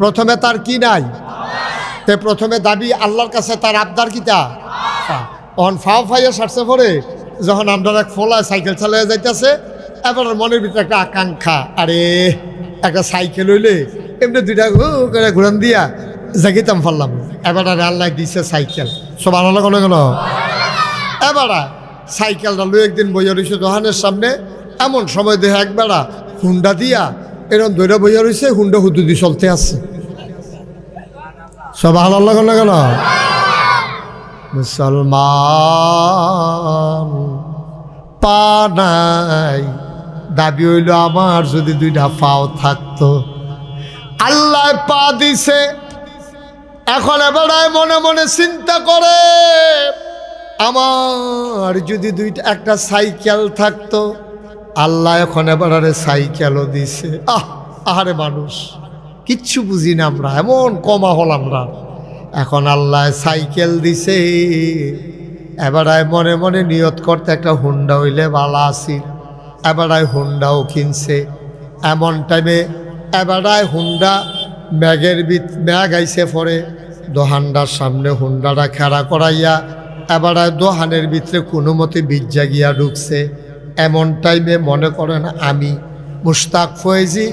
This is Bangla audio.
প্রথমে তার কি নাই, তে প্রথমে দাবি আল্লাহর কাছে তার আবদার কিতা অন ফাও ফাইয়া সারছে পরে যখন আমরা এক ফোলায় সাইকেল চালিয়ে যাইতেছে, এবার মনের ভিতরে একটা আকাঙ্ক্ষা, আরে একটা সাইকেল হইলে এমনি দুইটা করে ঘুরান দিয়া জাগিতাম পারলাম। এবার আরে আল্লাহ দিছে সাইকেল, সব আল্লাহ কোনো কেন। এবার সাইকেলটা লই একদিন বইয়া রয়েছে দোকানের সামনে, এমন সময় দেখে একবেলা হুন্ডা দিয়া এরকম দৈরা বইয়া রয়েছে, হুন্ডা হুদুদি চলতে আসছে। সব আল্লাহ কোনো কেন। মুসলমান পা নাই, দাবি হইল আমার যদি দুইটা পাও থাকতো। আল্লাহ পা দিছে, এখন এবারে মনে মনে চিন্তা করে আমার যদি একটা সাইকেল থাকতো। আল্লাহ এখন এবারে সাইকেলও দিছে। আহারে মানুষ কিচ্ছু বুঝি না আমরা, এমন কমা হল আমরা। এখন আল্লাহ সাইকেল দিছে, এবারে মনে মনে নিয়ত করতে একটা হুন্ডা হইলে ভালো আসি। এবারে হুন্ডাও কিনছে। এমন টাইমে এবারে হুন্ডা ম্যাগ আইসে পরে দোহানটার সামনে হুন্ডাটা খেড়া করাইয়া এবারে দোহানের ভিতরে কোনো মতে বিজ্জা গিয়া ঢুকছে। এমন টাইমে মনে করেন আমি মুশতাক ফয়েজি